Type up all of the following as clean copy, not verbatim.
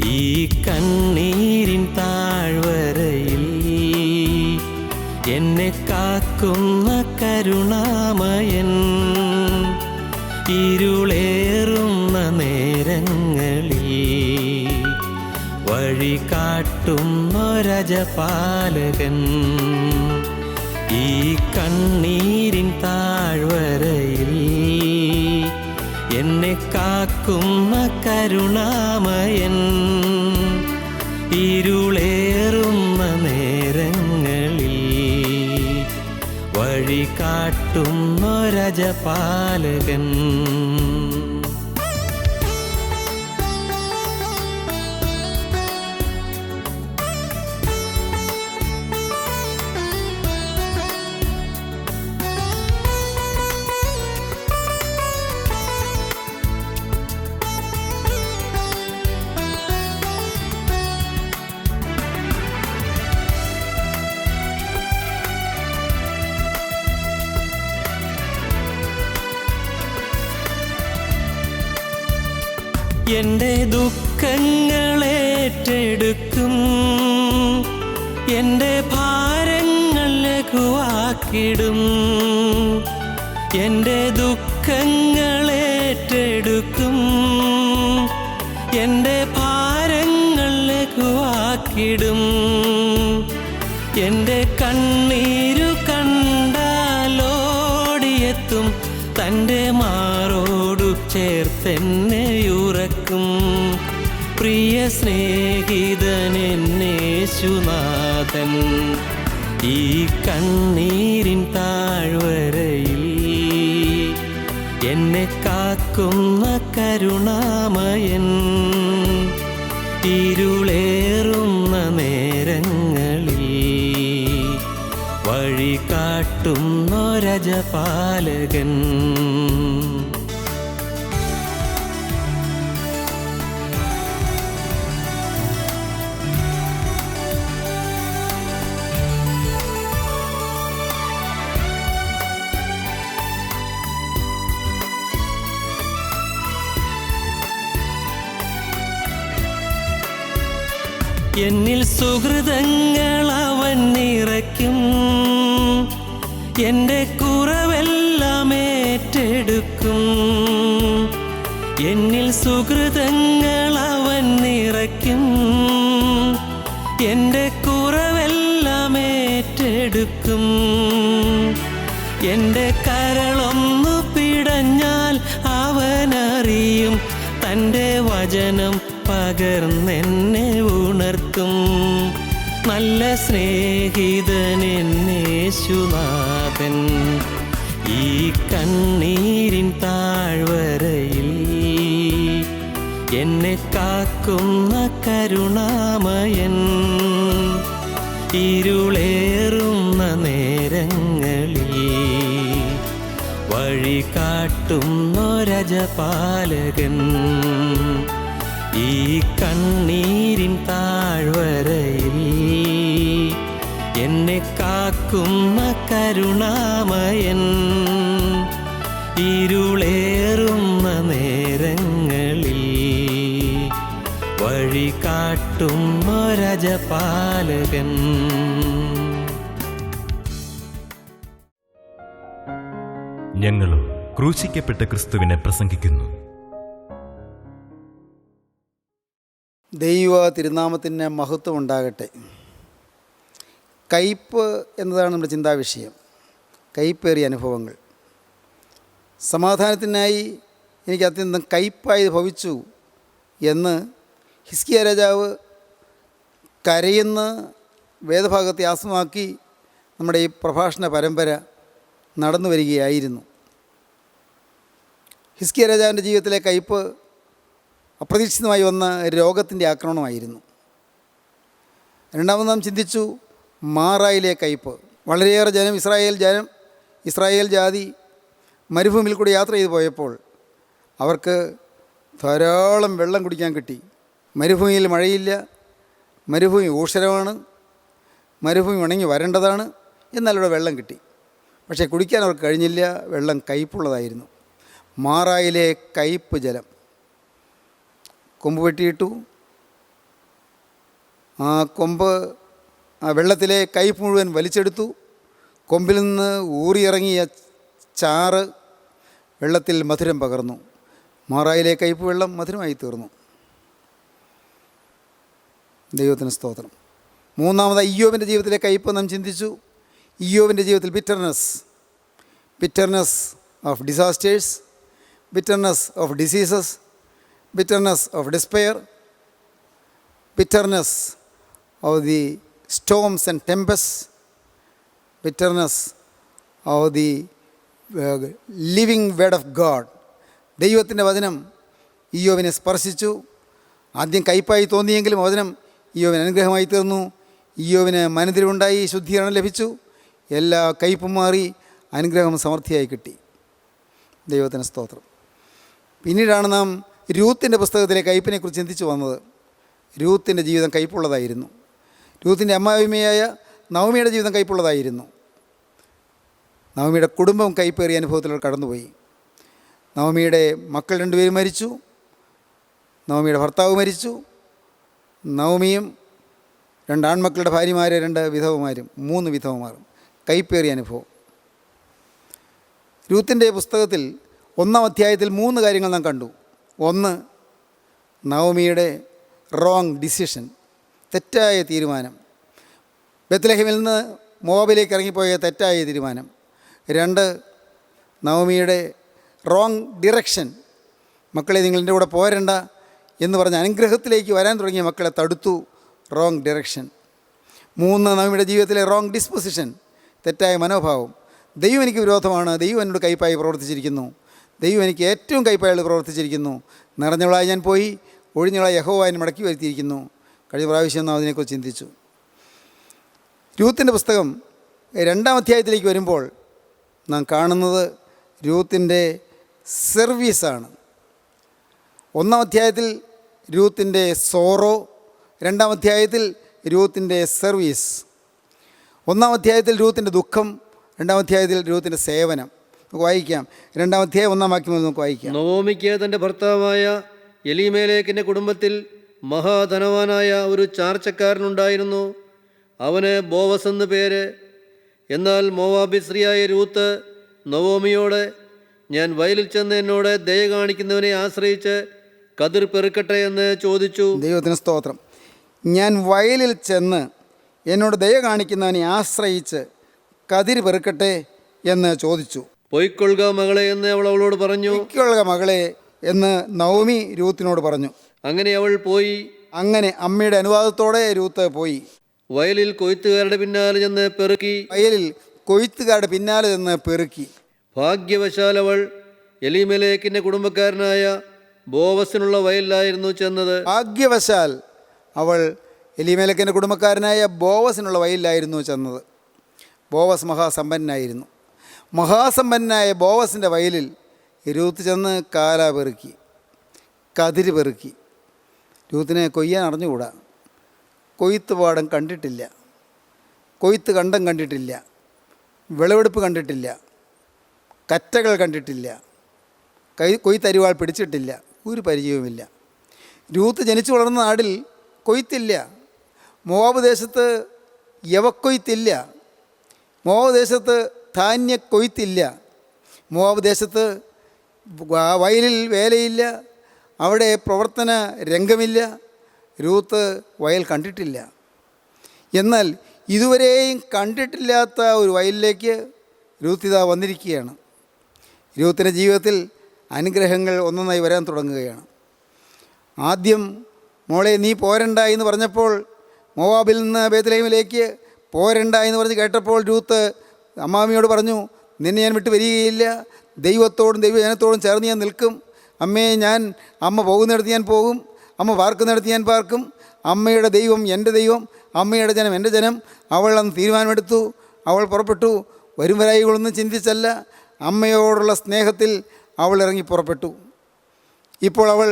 ഈ കണ്ണീരിൻ താഴ്വരയിൽ എന്നെ കാക്കുന്ന കരുണാമയൻ, ഇരുളേറുന്ന നേരങ്ങളിൽ വഴി കാട്ടുന്നൊരജപാലകൻ. ഈ കണ്ണീരിൻ താഴ്വരയിൽ എന്നെ കാക്കുന്ന കരുണാമയൻ, ഇരുളേറുന്ന നേരങ്ങളിൽ വഴി കാട്ടുന്നൊരജപാലകൻ. എൻ്റെ ദുഃഖങ്ങളേറ്റെടുക്കും, എൻ്റെ ഭാരങ്ങൾ ലഘുവാക്കിടും. എൻ്റെ ദുഃഖങ്ങളേറ്റെടുക്കും, എൻ്റെ ഭാരങ്ങൾ ലഘുവാക്കിടും. എൻ്റെ കണ്ണീരു കണ്ടാലോടിയെത്തും, തൻ്റെ മാറോടു ചേർത്തെന്നെയുറക്കും. പ്രിയ സ്നേഹിതനെന്നേശുനാഥൻ, ഈ കണ്ണീരിൻ താഴ്വരയിൽ എന്നെ കാക്കുന്ന കരുണാമയൻ, ഇരുളേറുന്ന നേരങ്ങളിൽ വഴി കാട്ടുന്നൊരജപാലകൻ. എന്നിൽ സുഹൃതങ്ങൾ അവൻ നിറയ്ക്കും, എൻ്റെ കുറവെല്ലാം ഏറ്റെടുക്കും. എന്നിൽ സുഹൃതങ്ങൾ അവൻ നിറയ്ക്കും, എൻ്റെ കുറവെല്ലാം ഏറ്റെടുക്കും. എൻ്റെ കരളൊന്നു പിടഞ്ഞാൽ അവനറിയും, തൻ്റെ വചനം പകർന്നെന്നെ ഉണർത്തും. നല്ല സ്നേഹിതനെന്നേശുനാഥൻ, ഈ കണ്ണീരിൻ താഴ്വരയിൽ എന്നെ കാക്കുന്ന കരുണാമയൻ, ഇരുളേറുന്ന നേരങ്ങളിൽ വഴി കാട്ടുന്നൊരജപാലകൻ. ഈ കണ്ണീരിൻ താഴ്വരയിൽ എന്നെ കാക്കുന്ന കരുണാമയൻ, ഇരുളേറുന്ന നേരങ്ങളിൽ വഴി കാട്ടുന്നൊരജപാലകൻ. ഞങ്ങളും ക്രൂശിക്കപ്പെട്ട ക്രിസ്തുവിനെ പ്രസംഗിക്കുന്നു. ദൈവ തിരുനാമത്തിന് മഹത്വം ഉണ്ടാകട്ടെ. കയ്പ് എന്നതാണ് നമ്മുടെ ചിന്താവിഷയം. കയ്പേറിയ അനുഭവങ്ങൾ. സമാധാനത്തിനായി എനിക്ക് അത്യന്തം കയ്പായി ഭവിച്ചു എന്ന് ഹിസ്കിയ രാജാവ് കരയുന്ന വേദഭാഗത്തെ ആസ്പദമാക്കി നമ്മുടെ ഈ പ്രഭാഷണ പരമ്പര നടന്നു വരികയായിരുന്നു. ഹിസ്കിയ രാജാവിൻ്റെ ജീവിതത്തിലെ കയ്പ് അപ്രതീക്ഷിതമായി വന്ന രോഗത്തിൻ്റെ ആക്രമണമായിരുന്നു. രണ്ടാമത് നാം ചിന്തിച്ചു മാറായിലെ കയ്പ്. വളരെയേറെ ഇസ്രായേൽ ജാതി മരുഭൂമിയിൽ കൂടി യാത്ര ചെയ്തു പോയപ്പോൾ അവർക്ക് ധാരാളം വെള്ളം കുടിക്കാൻ കിട്ടി. മരുഭൂമിയിൽ മഴയില്ല, മരുഭൂമി ഊഷരമാണ്, മരുഭൂമി ഉണങ്ങി വരേണ്ടതാണ്, എന്നാൽ ഇവിടെ വെള്ളം കിട്ടി. പക്ഷേ കുടിക്കാൻ അവർക്ക് കഴിഞ്ഞില്ല, വെള്ളം കയ്പുള്ളതായിരുന്നു. മാറായിലെ കയ്പ് ജലം. കൊമ്പ് വെട്ടിയിട്ടു, ആ കൊമ്പ് ആ വെള്ളത്തിലെ കയ്പ് മുഴുവൻ വലിച്ചെടുത്തു. കൊമ്പിൽ നിന്ന് ഊറിയിറങ്ങിയ ചാറ് വെള്ളത്തിൽ മധുരം പകർന്നു. മാറായിലെ കയ്പ് വെള്ളം മധുരമായി തീർന്നു. ദൈവത്തിന് സ്തോത്രം. മൂന്നാമത് ഇയ്യോബിൻ്റെ ജീവിതത്തിലെ കയ്പ് നാം ചിന്തിച്ചു. ഇയ്യോബിൻ്റെ ജീവിതത്തിൽ bitterness of disasters, bitterness of diseases, bitterness of despair, bitterness of the storms and tempests, bitterness of the living word of God. ദൈവത്തിൻ്റെ വചനം ഇയ്യോബിനെ സ്പർശിച്ചു. ആദ്യം കയ്പായി തോന്നിയെങ്കിലും വചനം ഇയ്യോബിന് അനുഗ്രഹമായി തീർന്നു. ഇയ്യോബിന് മനതിരിവുണ്ടായി, ശുദ്ധീകരണം ലഭിച്ചു. എല്ലാ കയ്പും മാറി, അനുഗ്രഹം സമൃദ്ധിയായി കിട്ടി. ദൈവത്തിന് സ്തോത്രം. പിന്നീടാണ് നാം രൂത്തിൻ്റെ പുസ്തകത്തിലെ കയ്പിനെക്കുറിച്ച് ചിന്തിച്ചു വന്നത്. രൂത്തിൻ്റെ ജീവിതം കയ്പുള്ളതായിരുന്നു. രൂത്തിൻ്റെ അമ്മായിമ്മയായ നവമിയുടെ ജീവിതം കയ്പുള്ളതായിരുന്നു. നവമിയുടെ കുടുംബം കയ്പേറിയ അനുഭവത്തിലൂടെ കടന്നുപോയി. നവമിയുടെ മക്കൾ രണ്ടുപേരും മരിച്ചു. നവമിയുടെ ഭർത്താവ് മരിച്ചു. നവമിയും 2 ആൺമക്കളുടെ ഭാര്യമാരെ 2 വിധവമാരും 3 വിധവമാരും. കയ്പേറിയ അനുഭവം. രൂത്തിൻ്റെ പുസ്തകത്തിൽ 1-ാം അധ്യായത്തിൽ 3 കാര്യങ്ങൾ നാം കണ്ടു. ഒന്ന്, നവമിയുടെ റോങ് ഡിസിഷൻ, തെറ്റായ തീരുമാനം. ബെത്ലഹേമിൽ നിന്ന് മോവാബിലേക്ക് ഇറങ്ങിപ്പോയ തെറ്റായ തീരുമാനം. 2, നവമിയുടെ റോങ് ഡിറക്ഷൻ. മക്കളെ, നിങ്ങൾ എൻ്റെ കൂടെ പോരണ്ട എന്ന് പറഞ്ഞ് അനുഗ്രഹത്തിലേക്ക് വരാൻ തുടങ്ങിയ മക്കളെ തടുത്തു. Wrong direction. 3, നവമിയുടെ ജീവിതത്തിലെ റോങ് ഡിസ്പൊസിഷൻ, തെറ്റായ മനോഭാവം. ദൈവം എനിക്ക് വിരോധമാണ്, ദൈവം എന്നോട് കയ്പായി പ്രവർത്തിച്ചിരിക്കുന്നു, ദൈവം എനിക്ക് ഏറ്റവും കയ്പായി പ്രവർത്തിച്ചിരിക്കുന്നു, നിറഞ്ഞവളായി ഞാൻ പോയി, ഒഴിഞ്ഞവളായി യഹോവ എന്നെ മടക്കി വരുത്തിയിരിക്കുന്നു. കഴിഞ്ഞ പ്രാവശ്യം നാം അതിനെക്കുറിച്ച് ചിന്തിച്ചു. രൂത്തിൻ്റെ പുസ്തകം 2-ാം അധ്യായത്തിലേക്ക് വരുമ്പോൾ നാം കാണുന്നത് രൂത്തിൻ്റെ സർവീസാണ്. 1-ാം അധ്യായത്തിൽ രൂത്തിൻ്റെ സോറോ, 2-ാം അധ്യായത്തിൽ രൂത്തിൻ്റെ സർവീസ്. 1-ാം അധ്യായത്തിൽ രൂത്തിൻ്റെ ദുഃഖം, 2-ാം അധ്യായത്തിൽ രൂത്തിൻ്റെ സേവനം. നമുക്ക് വായിക്കാം. 2-ാം അധ്യായം 1-ാം വാക്യം നമുക്ക് വായിക്കാം. നവോമിക്ക് തൻ്റെ ഭർത്താവായ എലീമേലെക്കിൻ്റെ കുടുംബത്തിൽ മഹാധനവാനായ ഒരു ചാർച്ചക്കാരനുണ്ടായിരുന്നു. അവന് ബോവസ് എന്ന് പേര്. എന്നാൽ മോവാബി സ്ത്രീയായ രൂത്ത് നവോമിയോട്, ഞാൻ വയലിൽ ചെന്ന് എന്നോട് ദയ കാണിക്കുന്നവനെ ആശ്രയിച്ച് കതിർ പെറുക്കട്ടെ എന്ന് ചോദിച്ചു. ദൈവത്തിന് സ്തോത്രം. ഞാൻ വയലിൽ ചെന്ന് എന്നോട് ദയ കാണിക്കുന്നവനെ ആശ്രയിച്ച് കതിർ പെറുക്കട്ടെ എന്ന് ചോദിച്ചു. പൊയ്ക്കൊള്ളുക മകളെ എന്ന് അവളോട് പറഞ്ഞു. പൊയ്ക്കൊള്ളുക മകളെ എന്ന് നവോമി രൂത്തിനോട് പറഞ്ഞു. അങ്ങനെ അവൾ പോയി. അങ്ങനെ അമ്മയുടെ അനുവാദത്തോടെ രൂത്ത് പോയി. വയലിൽ കൊയ്ത്തുകാരുടെ പിന്നാലെ ചെന്ന് പെറുക്കി. ഭാഗ്യവശാൽ അവൾ എലീമേലെക്കിൻ്റെ കുടുംബക്കാരനായ ബോവസിനുള്ള വയലിലായിരുന്നു ചെന്നത്. ഭാഗ്യവശാൽ അവൾ എലീമേലെക്കിൻ്റെ കുടുംബക്കാരനായ ബോവസിനുള്ള വയലിലായിരുന്നു ചെന്നത്. ബോവസ് മഹാസമ്പന്നനായിരുന്നു. മഹാസമ്പന്നനായ ബോവസിൻ്റെ വയലിൽ രൂത്ത് ചെന്ന് കാല പെറുക്കി, കതിര് പെറുക്കി. രൂത്തിനെ കൊയ്യാൻ അറിഞ്ഞുകൂടാ. കൊയ്ത്ത് പാടം കണ്ടിട്ടില്ല, കൊയ്ത്ത് കണ്ടം കണ്ടിട്ടില്ല, വിളവെടുപ്പ് കണ്ടിട്ടില്ല, കറ്റകൾ കണ്ടിട്ടില്ല, കൊയ്ത്തരിവാൾ പിടിച്ചിട്ടില്ല, ഒരു പരിചയവുമില്ല. രൂത്ത് ജനിച്ചു വളർന്ന നാടിൽ കൊയ്ത്തില്ല. മോവാബ് ദേശത്ത് യവക്കൊയ്ത്തില്ല. മോവാബ് ദേശത്ത് ധാന്യക്കൊയ്ത്തില്ല. മോവാബ് ദേശത്ത് വയലിൽ വേലയില്ല, അവിടെ പ്രവർത്തന രംഗമില്ല. രൂത്ത് വയൽ കണ്ടിട്ടില്ല. എന്നാൽ ഇതുവരെയും കണ്ടിട്ടില്ലാത്ത ഒരു വയലിലേക്ക് രൂത്ത് ഇതാ വന്നിരിക്കുകയാണ്. രൂത്തിൻ്റെ ജീവിതത്തിൽ അനുഗ്രഹങ്ങൾ ഒന്നൊന്നായി വരാൻ തുടങ്ങുകയാണ്. ആദ്യം മോളെ നീ പോരണ്ട എന്ന് പറഞ്ഞപ്പോൾ, മോവാബിൽ നിന്ന് ബേത്ലഹേമിലേക്ക് പോരണ്ട എന്ന് പറഞ്ഞ് കേട്ടപ്പോൾ രൂത്ത് അമ്മാമിയോട് പറഞ്ഞു, നിന്നെ ഞാൻ വിട്ട് വരികയില്ല, ദൈവത്തോടും ദൈവജനത്തോടും ചേർന്ന് ഞാൻ നിൽക്കും. അമ്മയെ അമ്മ പോകുന്നിടത്ത് ഞാൻ പോകും, അമ്മ പാർക്കുന്നിടത്ത് ഞാൻ പാർക്കും. അമ്മയുടെ ദൈവം എൻ്റെ ദൈവം, അമ്മയുടെ ജനം എൻ്റെ ജനം. അവൾ അന്ന് തീരുമാനമെടുത്തു. അവൾ പുറപ്പെട്ടു. വരും വരായികളൊന്നും ചിന്തിച്ചല്ല, അമ്മയോടുള്ള സ്നേഹത്തിൽ അവൾ ഇറങ്ങി പുറപ്പെട്ടു. ഇപ്പോൾ അവൾ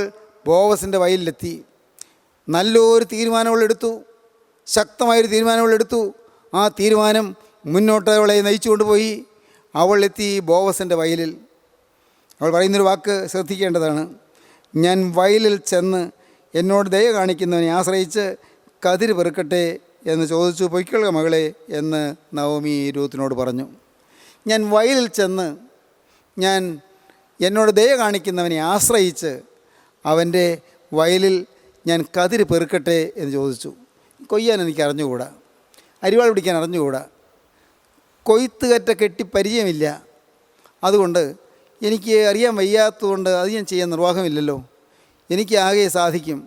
ബോവസിൻ്റെ വയലിലെത്തി. നല്ലൊരു തീരുമാനം അവൾ എടുത്തു, ശക്തമായൊരു തീരുമാനം അവൾ എടുത്തു. ആ തീരുമാനം മുന്നോട്ട് അവളെ നയിച്ചു കൊണ്ടുപോയി. അവൾ എത്തി ബോവസിൻ്റെ വയലിൽ. അവൾ പറയുന്നൊരു വാക്ക് ശ്രദ്ധിക്കേണ്ടതാണ്. ഞാൻ വയലിൽ ചെന്ന് എന്നോട് ദയ കാണിക്കുന്നവനെ ആശ്രയിച്ച് കതിര് പെറുക്കട്ടെ എന്ന് ചോദിച്ചു. പൊയ്ക്കൊള്ളുക മകളെ എന്ന് നവോമി രൂത്തിനോട് പറഞ്ഞു. ഞാൻ വയലിൽ ചെന്ന് ഞാൻ എന്നോട് ദയ കാണിക്കുന്നവനെ ആശ്രയിച്ച് അവൻ്റെ വയലിൽ ഞാൻ കതിര് പെറുക്കട്ടെ എന്ന് ചോദിച്ചു. കൊയ്യാൻ എനിക്ക് അറിഞ്ഞുകൂടാ, അരിവാൾ പിടിക്കാൻ അറിഞ്ഞുകൂടാ, കൊയ്ത്തുകറ്റ കെട്ടി പരിചയമില്ല. അതുകൊണ്ട് എനിക്ക് അറിയാൻ വയ്യാത്തതുകൊണ്ട് അത് ഞാൻ ചെയ്യാൻ നിർവാഹമില്ലല്ലോ. എനിക്ക് ആകെ സാധിക്കും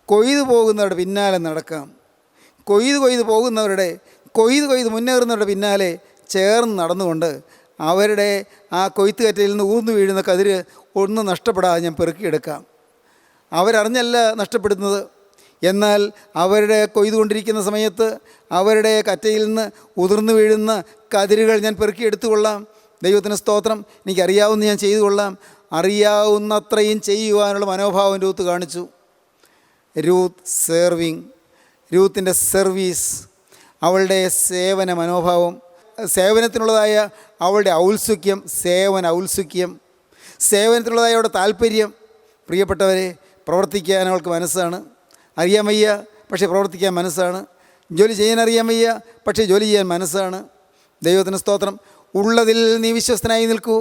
കൊയ്തു പോകുന്നവരുടെ പിന്നാലെ നടക്കാം, കൊയ്ത് പോകുന്നവരുടെ കൊയ്ത് മുന്നേറുന്നവരുടെ പിന്നാലെ ചേർന്ന് നടന്നുകൊണ്ട് അവരുടെ ആ കൊയ്ത്തുകറ്റയിൽ നിന്ന് ഊർന്നു വീഴുന്ന കതിര് ഒന്നും നഷ്ടപ്പെടാതെ ഞാൻ പെറുക്കിയെടുക്കാം. അവരറിഞ്ഞല്ല നഷ്ടപ്പെടുന്നത്, എന്നാൽ അവരുടെ കൊയ്തുകൊണ്ടിരിക്കുന്ന സമയത്ത് അവരുടെ കറ്റയിൽ നിന്ന് ഉതിർന്നു വീഴുന്ന കതിരുകൾ ഞാൻ പെറുക്കിയെടുത്തുകൊള്ളാം. ദൈവത്തിന് സ്തോത്രം. എനിക്കറിയാവുന്ന ഞാൻ ചെയ്തു കൊള്ളാം. അറിയാവുന്നത്രയും ചെയ്യുവാനുള്ള മനോഭാവം രൂത്ത് കാണിച്ചു. രൂത്തിൻ്റെ സർവീസ്, അവളുടെ സേവന മനോഭാവം, സേവനത്തിനുള്ളതായ അവളുടെ ഔത്സുക്യം, സേവനത്തിനുള്ളതായ അവളുടെ താല്പര്യം. പ്രിയപ്പെട്ടവരെ, പ്രവർത്തിക്കാൻ അവൾക്ക് മനസ്സാണ്. അറിയാൻ വയ്യ, പക്ഷേ പ്രവർത്തിക്കാൻ മനസ്സാണ്. ജോലി ചെയ്യാൻ അറിയാൻ വയ്യ, പക്ഷേ ജോലി ചെയ്യാൻ മനസ്സാണ്. ദൈവത്തിന് സ്തോത്രം. ഉള്ളതിൽ നീ വിശ്വസ്തനായി നിൽക്കൂ,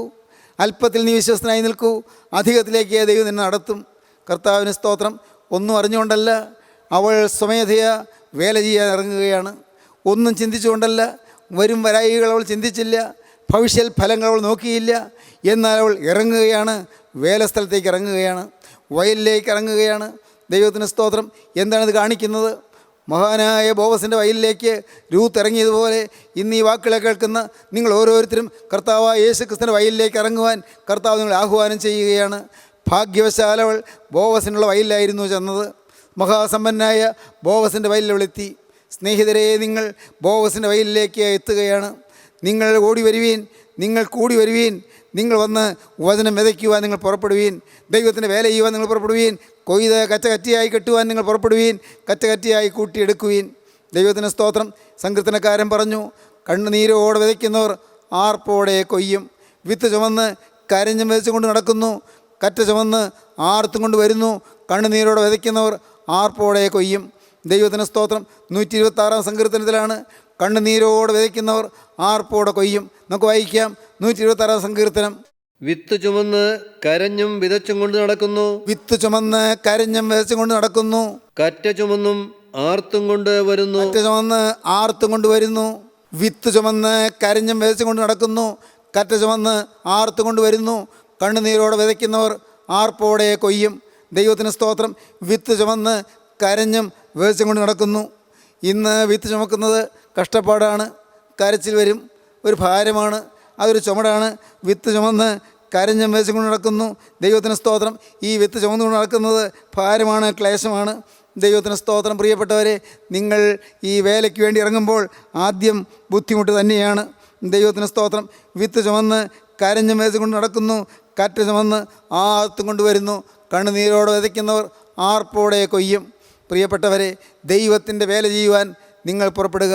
അല്പത്തിൽ നീ വിശ്വസ്തനായി നിൽക്കൂ, അധികത്തിലേക്ക് ദൈവം നിന്നെ നടത്തും. കർത്താവിന് സ്തോത്രം. ഒന്നും അറിഞ്ഞുകൊണ്ടല്ല അവൾ സ്വമേധയാ വേല ചെയ്യാൻ ഇറങ്ങുകയാണ്. ഒന്നും ചിന്തിച്ചുകൊണ്ടല്ല, വരും വരായികൾ അവൾ ചിന്തിച്ചില്ല, ഭവിഷ്യത് ഫലങ്ങൾ അവൾ നോക്കിയില്ല. എന്നാൽ അവൾ ഇറങ്ങുകയാണ്, വേലസ്ഥലത്തേക്ക് ഇറങ്ങുകയാണ്, വയലിലേക്ക് ഇറങ്ങുകയാണ്. ദൈവത്തിന് സ്തോത്രം. എന്താണിത് കാണിക്കുന്നത്? മഹാനായ ബോവസിൻ്റെ വയലിലേക്ക് രൂത്ത് ഇറങ്ങിയതുപോലെ ഇന്ന് ഈ വാക്കുകളെ കേൾക്കുന്ന നിങ്ങൾ ഓരോരുത്തരും കർത്താവായ യേശുക്രിസ്തുവിൻ്റെ വയലിലേക്ക് ഇറങ്ങുവാൻ കർത്താവ് നിങ്ങളെ ആഹ്വാനം ചെയ്യുകയാണ്. ഭാഗ്യവശാലവൾ ബോവസിനുള്ള വയലിലായിരുന്നു ചെന്നത്. മഹാസമ്പന്നായ ബോവസിൻ്റെ വയലിലെത്തി. സ്നേഹിതരെ, നിങ്ങൾ ബോവസിൻ്റെ വയലിലേക്ക് എത്തുകയാണ്. നിങ്ങൾ ഓടി വരുവീൻ, നിങ്ങൾ കൂടി വരുവീൻ, നിങ്ങൾ വന്ന് വചനം വിതയ്ക്കുവാൻ നിങ്ങൾ പുറപ്പെടുവീൻ, ദൈവത്തിൻ്റെ വേല ചെയ്യുവാൻ നിങ്ങൾ പുറപ്പെടുവീൻ, കൊയ്ത് കറ്റയായി കെട്ടുവാൻ നിങ്ങൾ പുറപ്പെടുവീൻ, കറ്റയായി കൂട്ടിയെടുക്കുവീൻ. ദൈവത്തിന് സ്തോത്രം. സങ്കീർത്തനക്കാരൻ പറഞ്ഞു, കണ്ണുനീരോടെ വിതയ്ക്കുന്നവർ ആർപ്പോടെ കൊയ്യും. വിത്ത് ചുമന്ന് കരഞ്ഞും വിതച്ചുകൊണ്ട് നടക്കുന്നു, കറ്റ ചുമന്ന് ആർത്തും കൊണ്ട് വരുന്നു. കണ്ണുനീരോടെ വിതയ്ക്കുന്നവർ ആർപ്പോടെ കൊയ്യും. ദൈവത്തിന് സ്തോത്രം. 126 സങ്കീർത്തനത്തിലാണ് കണ്ണുനീരോടെ വിതയ്ക്കുന്നവർ ആർപ്പോടെ കൊയ്യും. നമുക്ക് വായിക്കാം 126 സങ്കീർത്തനം. വിത്ത് ചുമന്ന് കരഞ്ഞും വിതച്ചും കൊണ്ട് നടക്കുന്നു, വിത്ത് ചുമന്ന് കരഞ്ഞും വിതച്ചും കൊണ്ട് നടക്കുന്നു, കറ്റ ചുമന്നും ആർത്തും കൊണ്ട് വരുന്നു. കറ്റ ചുമന്ന് ആർത്തും കൊണ്ട് വരുന്നു. വിത്ത് ചുമന്ന് കരഞ്ഞും വിതച്ചും കൊണ്ട് നടക്കുന്നു, കറ്റ ചുമന്ന് ആർത്തും കൊണ്ട് വരുന്നു. കണ്ണുനീരോടെ വിതയ്ക്കുന്നവർ ആർപ്പോടെ കൊയ്യും. ദൈവത്തിന് സ്തോത്രം. വിത്ത് ചുമന്ന് കരഞ്ഞും വിതച്ചും കൊണ്ട് നടക്കുന്നു. ഇന്ന് വിത്ത് ചുമക്കുന്നത് കഷ്ടപ്പാടാണ്, കരച്ചിൽ വരും, ഒരു ഭാരമാണ്, അതൊരു ചുമടാണ്. വിത്ത് ചുമന്ന് കരഞ്ഞും വിതച്ചും കൊണ്ട് നടക്കുന്നു. ദൈവത്തിന് സ്തോത്രം. ഈ വിത്ത് ചുമന്നുകൊണ്ട് നടക്കുന്നത് ഭാരമാണ്, ക്ലേശമാണ്. ദൈവത്തിന് സ്തോത്രം. പ്രിയപ്പെട്ടവരെ, നിങ്ങൾ ഈ വേലയ്ക്ക് വേണ്ടി ഇറങ്ങുമ്പോൾ ആദ്യം ബുദ്ധിമുട്ട് തന്നെയാണ്. ദൈവത്തിന് സ്തോത്രം. വിത്ത് ചുമന്ന് കരഞ്ഞും വിതച്ചും കൊണ്ട് നടക്കുന്നു, കറ്റ ചുമന്ന് ആർത്തും കൊണ്ടുവരുന്നു. കണ്ണുനീരോടെ വിതയ്ക്കുന്നവർ ആർപ്പോടെ കൊയ്യും. പ്രിയപ്പെട്ടവരെ, ദൈവത്തിൻ്റെ വേല ചെയ്യുവാൻ നിങ്ങൾ പുറപ്പെടുക.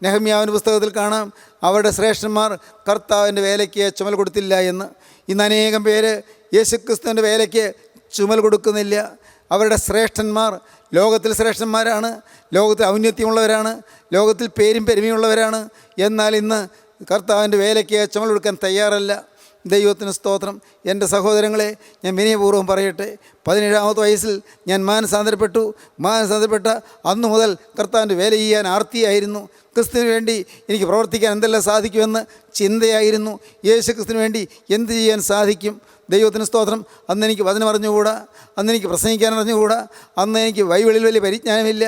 നെഹമ്യാവിൻ്റെ പുസ്തകത്തിൽ കാണാം, അവരുടെ ശ്രേഷ്ഠന്മാർ കർത്താവിൻ്റെ വേലയ്ക്ക് ചുമൽ കൊടുത്തില്ല എന്ന്. ഇന്ന് അനേകം പേര് യേശുക്രിസ്തുവിൻ്റെ വേലയ്ക്ക് ചുമൽ കൊടുക്കുന്നില്ല. അവരുടെ ശ്രേഷ്ഠന്മാർ ലോകത്തിൽ ശ്രേഷ്ഠന്മാരാണ്, ലോകത്തിൽ ഔന്നത്യമുള്ളവരാണ്, ലോകത്തിൽ പേരും പെരുമയുള്ളവരാണ്. എന്നാൽ ഇന്ന് കർത്താവിൻ്റെ വേലയ്ക്ക് ചുമൽ കൊടുക്കാൻ തയ്യാറല്ല. ദൈവത്തിന് സ്തോത്രം. എൻ്റെ സഹോദരങ്ങളെ, ഞാൻ വിനയപൂർവ്വം പറയട്ടെ, 17-ാമത്തെ വയസ്സിൽ ഞാൻ മാനസാന്തരപ്പെട്ട അന്നു മുതൽ കർത്താവിൻ്റെ വേല ചെയ്യാൻ ആർത്തിയായിരുന്നു. ക്രിസ്തുവിന് വേണ്ടി എനിക്ക് പ്രവർത്തിക്കാൻ എന്തെല്ലാം സാധിക്കുമെന്ന് ചിന്തയായിരുന്നു. യേശു ക്രിസ്തുവിന് വേണ്ടി എന്ത് ചെയ്യാൻ സാധിക്കും? ദൈവത്തിന് സ്തോത്രം. അന്ന് എനിക്ക് വചനം അറിഞ്ഞുകൂടാ, അന്ന് എനിക്ക് പ്രസംഗിക്കാൻ അറിഞ്ഞുകൂടാ, അന്ന് എനിക്ക് ബൈബിളിൽ വലിയ പരിജ്ഞാനമില്ല,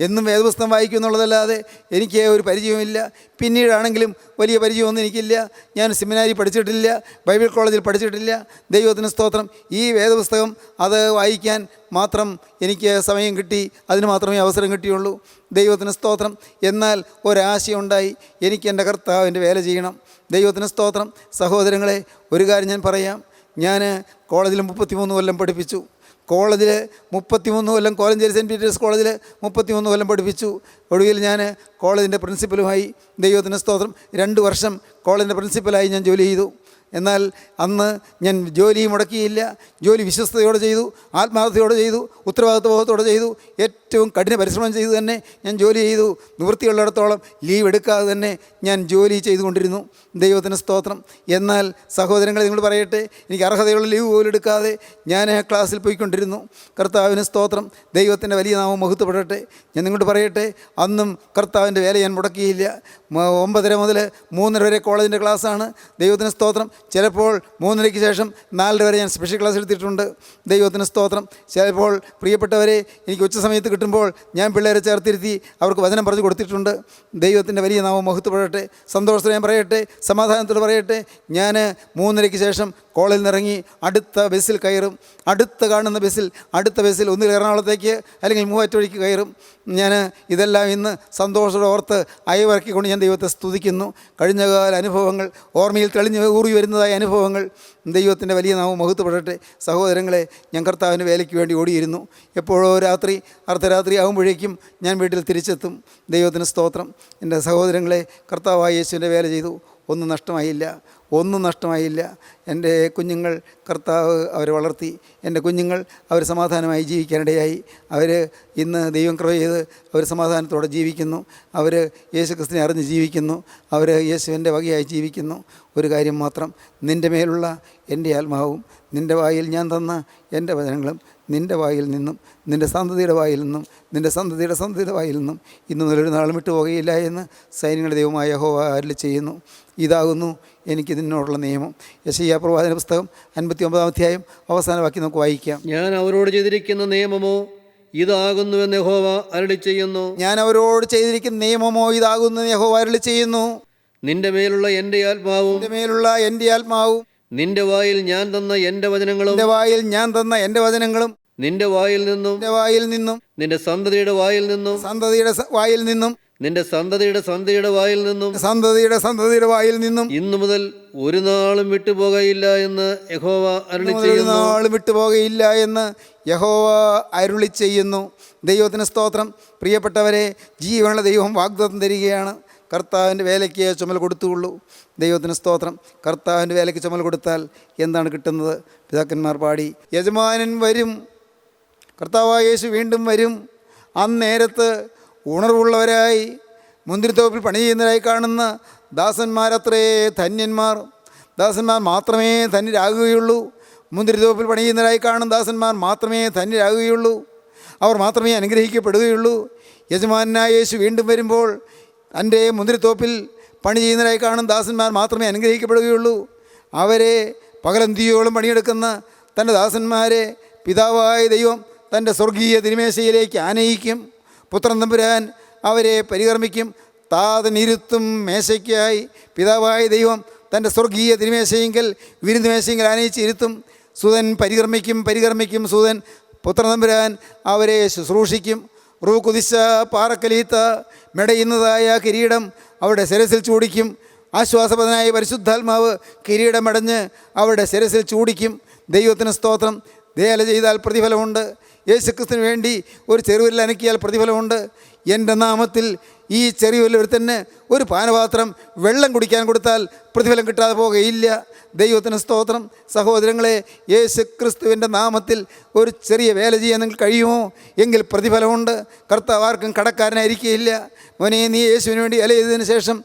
എന്നും വേദപുസ്തകം വായിക്കും എന്നുള്ളതല്ലാതെ എനിക്ക് ഒരു പരിചയമില്ല. പിന്നീടാണെങ്കിലും വലിയ പരിചയമൊന്നും എനിക്കില്ല. ഞാൻ സെമിനാരി പഠിച്ചിട്ടില്ല, ബൈബിൾ കോളേജിൽ പഠിച്ചിട്ടില്ല. ദൈവത്തിന് സ്തോത്രം. ഈ വേദപുസ്തകം അത് വായിക്കാൻ മാത്രം എനിക്ക് സമയം കിട്ടി, അതിന് മാത്രമേ അവസരം കിട്ടിയുള്ളൂ. ദൈവത്തിന് സ്തോത്രം. എന്നാൽ ഒരാശയുണ്ടായി, എനിക്ക് എൻ്റെ കർത്താവിൻ്റെ വേല ചെയ്യണം. ദൈവത്തിന് സ്തോത്രം. സഹോദരങ്ങളെ, ഒരു കാര്യം ഞാൻ പറയാം. ഞാൻ കോളേജിൽ 33 കൊല്ലം പഠിപ്പിച്ചു. കോളേജിൽ 33 കൊല്ലം, കോലഞ്ചേരി സെൻറ്റ് പീറ്റേഴ്സ് കോളേജിൽ 33 കൊല്ലം പഠിപ്പിച്ചു. ഒടുവിൽ ഞാൻ കോളേജിൻ്റെ പ്രിൻസിപ്പലുമായി. ദൈവത്തിന് സ്തോത്രം. 2 വർഷം കോളേജിൻ്റെ പ്രിൻസിപ്പലായി ഞാൻ ജോലി ചെയ്തു. എന്നാൽ അന്ന് ഞാൻ ജോലി മുടക്കിയില്ല. ജോലി വിശ്വസ്തയോടെ ചെയ്തു, ആത്മാർത്ഥതയോടെ ചെയ്തു, ഉത്തരവാദിത്വബോധത്തോടെ ചെയ്തു, ഏറ്റവും കഠിന പരിശ്രമം ചെയ്തു തന്നെ ഞാൻ ജോലി ചെയ്തു. നിവൃത്തിയുള്ളിടത്തോളം ലീവ് എടുക്കാതെ തന്നെ ഞാൻ ജോലി ചെയ്തുകൊണ്ടിരുന്നു. ദൈവത്തിന് സ്തോത്രം. എന്നാൽ സഹോദരങ്ങളെ, നിങ്ങൾ പറയട്ടെ, എനിക്ക് അർഹതയുള്ള ലീവ് പോലും എടുക്കാതെ ഞാൻ ക്ലാസ്സിൽ പോയിക്കൊണ്ടിരുന്നു. കർത്താവിന് സ്തോത്രം. ദൈവത്തിൻ്റെ വലിയ നാമം മഹത്വപ്പെടട്ടെ. ഞാൻ നിങ്ങളോട് പറയട്ടെ, അന്നും കർത്താവിൻ്റെ വേല ഞാൻ മുടക്കിയില്ല. 9:30 മുതൽ 3:30 വരെ കോളേജിൻ്റെ ക്ലാസ്സാണ്. ദൈവത്തിന് സ്തോത്രം. ചിലപ്പോൾ 3:30 ശേഷം 4:00 വരെ ഞാൻ സ്പെഷ്യൽ ക്ലാസ് എടുത്തിട്ടുണ്ട്. ദൈവത്തിന് സ്തോത്രം. ചിലപ്പോൾ പ്രിയപ്പെട്ടവരെ, എനിക്ക് ഉച്ച സമയത്ത് കിട്ടുമ്പോൾ ഞാൻ പിള്ളേരെ ചേർത്തിരുത്തി അവർക്ക് വചനം പറഞ്ഞു കൊടുത്തിട്ടുണ്ട്. ദൈവത്തിൻ്റെ വലിയ നാമം മഹത്വപ്പെടട്ടെ. സന്തോഷത്തോടെ ഞാൻ പറയട്ടെ, സമാധാനത്തോടെ പറയട്ടെ, ഞാൻ 3:30 ശേഷം കോളേജിൽ നിന്നിറങ്ങി അടുത്ത ബസ്സിൽ കയറും. അടുത്ത ബസ്സിൽ ഒന്നുകിൽ എറണാകുളത്തേക്ക് അല്ലെങ്കിൽ മൂവാറ്റുപുഴയ്ക്ക് കയറും. ഞാൻ ഇതെല്ലാം ഇന്ന് സന്തോഷത്തോടെ ഓർത്ത് അയവിറക്കിക്കൊണ്ട് ഞാൻ ദൈവത്തെ സ്തുതിക്കുന്നു. കഴിഞ്ഞകാല അനുഭവങ്ങൾ, ഓർമ്മയിൽ തെളിഞ്ഞ് ഊറി വരുന്നതായ അനുഭവങ്ങൾ. ദൈവത്തിൻ്റെ വലിയ നാമം മഹത്വപ്പെടട്ടെ. സഹോദരങ്ങളെ, ഞാൻ കർത്താവിന് വേലയ്ക്ക് വേണ്ടി ഓടിയിരുന്നു. എപ്പോഴോ അർദ്ധരാത്രി ആകുമ്പോഴേക്കും ഞാൻ വീട്ടിൽ തിരിച്ചെത്തും. ദൈവത്തിന് സ്തോത്രം. എൻ്റെ സഹോദരങ്ങളെ, കർത്താവായ യേശുവിൻ്റെ വേല ചെയ്തു. ഒന്നും നഷ്ടമായില്ല. എൻ്റെ കുഞ്ഞുങ്ങൾ കർത്താവ് അവരെ വളർത്തി. എൻ്റെ കുഞ്ഞുങ്ങൾ അവർ സമാധാനമായി ജീവിക്കാനിടയായി. അവർ ഇന്ന് ദൈവം കൃപ ചെയ്ത് അവർ സമാധാനത്തോടെ ജീവിക്കുന്നു. അവർ യേശുക്രിസ്തുവിനെ അറിഞ്ഞ് ജീവിക്കുന്നു. അവർ യേശുവിൻ്റെ വകയായി ജീവിക്കുന്നു. ഒരു കാര്യം മാത്രം, നിൻ്റെ മേലുള്ള എൻ്റെ ആത്മാവും നിൻ്റെ വായിൽ ഞാൻ തന്ന എൻ്റെ വചനങ്ങളും നിൻ്റെ വായിൽ നിന്നും നിൻ്റെ സന്തതിയുടെ വായിൽ നിന്നും നിൻ്റെ സന്തതിയുടെ വായിൽ നിന്നും ഇന്നു മുതലൊരു നാളും വിട്ടുപോകുകയില്ല എന്ന് സൈന്യങ്ങളുടെ ദൈവമായ യഹോവ അരുളി ചെയ്യുന്നു. ഇതാകുന്നു എനിക്ക് നിന്നോടുള്ള നിയമം. യെശയ്യാ പ്രവാചന പുസ്തകം 59-ാം അധ്യായം അവസാന വാക്യം നമുക്ക് വായിക്കാം. ഞാൻ അവരോട് ചെയ്തിരിക്കുന്ന നിയമമോ ഇതാകുന്നുവെന്ന് യഹോവ അരുളി ചെയ്യുന്നു. ഞാൻ അവരോട് ചെയ്തിരിക്കുന്ന നിയമമോ ഇതാകുന്നു യഹോവ അരുളി ചെയ്യുന്നു. നിന്റെ മേലുള്ള എൻ്റെ ആത്മാവും നിന്റെ വായിൽ ഞാൻ തന്ന എൻ്റെ വചനങ്ങളും നിന്റെ വായിൽ നിന്നും നിന്റെ സന്തതിയുടെ വായിൽ നിന്നും നിന്റെ സന്തതിയുടെ വായിൽ നിന്നും ഇന്നു മുതൽ ഒരു നാളും വിട്ടുപോകയില്ല എന്ന് യഹോവ അരുളി ചെയ്യുന്നു. ദൈവത്തിന് സ്തോത്രം. പ്രിയപ്പെട്ടവരെ, ജീവനുള്ള ദൈവം വാഗ്ദത്തം തരികയാണ്. കർത്താവിൻ്റെ വേലയ്ക്ക് ചുമൽ കൊടുത്തുള്ളൂ. ദൈവത്തിന് സ്തോത്രം. കർത്താവിൻ്റെ വേലയ്ക്ക് ചുമൽ കൊടുത്താൽ എന്താണ് കിട്ടുന്നത്? പിതാക്കന്മാർ പാടി, യജമാനൻ വരും, കർത്താവായ യേശു വീണ്ടും വരും. അന്നേരത്ത് ഉണർവുള്ളവരായി മുന്തിരിത്തോപ്പിൽ പണി ചെയ്യുന്നവരായി കാണുന്ന ദാസന്മാരത്രേ ധന്യന്മാർ. ദാസന്മാർ മാത്രമേ ധന്യരാകുകയുള്ളൂ. മുന്തിരിത്തോപ്പിൽ പണി ചെയ്യുന്നവരായി കാണുന്ന ദാസന്മാർ മാത്രമേ ധന്യരാകുകയുള്ളൂ. അവർ മാത്രമേ അനുഗ്രഹിക്കപ്പെടുകയുള്ളൂ. യജമാനായ യേശു വീണ്ടും വരുമ്പോൾ തൻ്റെ മുന്തിരിത്തോപ്പിൽ പണി ചെയ്യുന്നവരായി കാണും ദാസന്മാർ മാത്രമേ അനുഗ്രഹിക്കപ്പെടുകയുള്ളൂ. അവരെ പകലന്തിയോളം പണിയെടുക്കുന്ന തൻ്റെ ദാസന്മാരെ പിതാവായ ദൈവം തൻ്റെ സ്വർഗീയ തിരുമേശയിലേക്ക് ആനയിക്കും. പുത്രൻ തമ്പുരാൻ അവരെ പരികർമ്മിക്കും. താതനിരുത്തും മേശയ്ക്കായി പിതാവായ ദൈവം തൻ്റെ സ്വർഗീയ തിരുമേശയെങ്കിൽ വിരുന്ന് മേശയെങ്കിൽ ആനയിച്ചിരുത്തും. സുതൻ പരികർമ്മിക്കും സുതൻ. പുത്രൻ തമ്പുരാൻ അവരെ ശുശ്രൂഷിക്കും. റൂ കുതിശ പാറക്കലീത്ത മെടയുന്നതായ കിരീടം അവരുടെ ശിരസിൽ ചൂടിക്കും. ആശ്വാസപദനായ പരിശുദ്ധാത്മാവ് കിരീടമടഞ്ഞ് അവരുടെ ശിരസിൽ ചൂടിക്കും. ദൈവത്തിന് സ്തോത്രം. വേല ചെയ്താൽ പ്രതിഫലമുണ്ട്. യേശുക്രിസ്തുവിന് വേണ്ടി ഒരു ചെറുവിരൽ അനക്കിയാൽ പ്രതിഫലമുണ്ട്. എൻ്റെ നാമത്തിൽ ഈ ചെറിയൊരു ഒരുത്തന് ഒരു പാനപാത്രം വെള്ളം കുടിക്കാൻ കൊടുത്താൽ പ്രതിഫലം കിട്ടാതെ പോകുകയില്ല. ദൈവത്തിന് സ്തോത്രം. സഹോദരങ്ങളെ, യേശുക്രിസ്തുവിൻ്റെ നാമത്തിൽ ഒരു ചെറിയ വേല ചെയ്യാൻ നിങ്ങൾക്ക് കഴിയുമോ? എങ്കിൽ പ്രതിഫലമുണ്ട്. കർത്താവ് ആർക്കും കടക്കാരനായിരിക്കുകയില്ല. മോനെ, നീ യേശുവിന് വേണ്ടി വേല ചെയ്തതിന് ശേഷം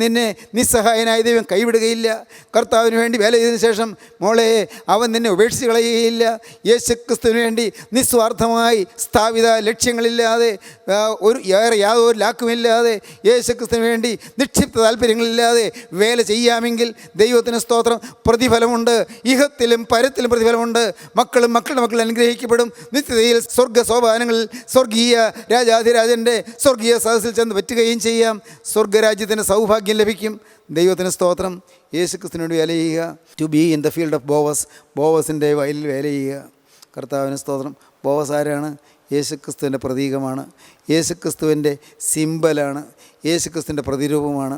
നിന്നെ നിസ്സഹായനായ ദൈവം കൈവിടുകയില്ല. കർത്താവിന് വേണ്ടി വേല ചെയ്തതിന് ശേഷം മോളെ, അവൻ നിന്നെ ഉപേക്ഷിച്ച് കളയുകയില്ല. യേശുക്രിസ്തുവിന് വേണ്ടി നിസ്വാർത്ഥമായി സ്ഥാപിത ലക്ഷ്യങ്ങളില്ലാതെ യാതൊരു ലാക്കുമില്ലാതെ യേശുക്രിസ്തുവിന് വേണ്ടി നിക്ഷിപ്ത താല്പര്യങ്ങളില്ലാതെ വേല ചെയ്യാമെങ്കിൽ ദൈവത്തിന് സ്തോത്രം, പ്രതിഫലമുണ്ട്. ഇഹത്തിലും പരത്തിലും പ്രതിഫലമുണ്ട്. മക്കളുടെ മക്കൾ അനുഗ്രഹിക്കപ്പെടും. നിത്യതയിൽ സ്വർഗ്ഗ സോപാനങ്ങളിൽ സ്വർഗീയ രാജാധിരാജൻ്റെ സ്വർഗീയ സദസ്സിൽ ചെന്ന് പറ്റുകയും ചെയ്യാം. സ്വർഗരാജ്യത്തിന് സൗഭാഗ്യം ലഭിക്കും. ദൈവത്തിന് സ്തോത്രം. യേശുക്രിസ്തുവിനോട് വേല ചെയ്യുക. To be in the field of ബോവസിൻ്റെ വയലിൽ വേല ചെയ്യുക. കർത്താവിന് സ്തോത്രം. ബോവസ് ആരാണ്? യേശുക്രിസ്തുവിൻ്റെ പ്രതീകമാണ്. യേശുക്രിസ്തുവിൻ്റെ സിംബലാണ്. യേശുക്രിസ്തുവിൻ്റെ പ്രതിരൂപമാണ്.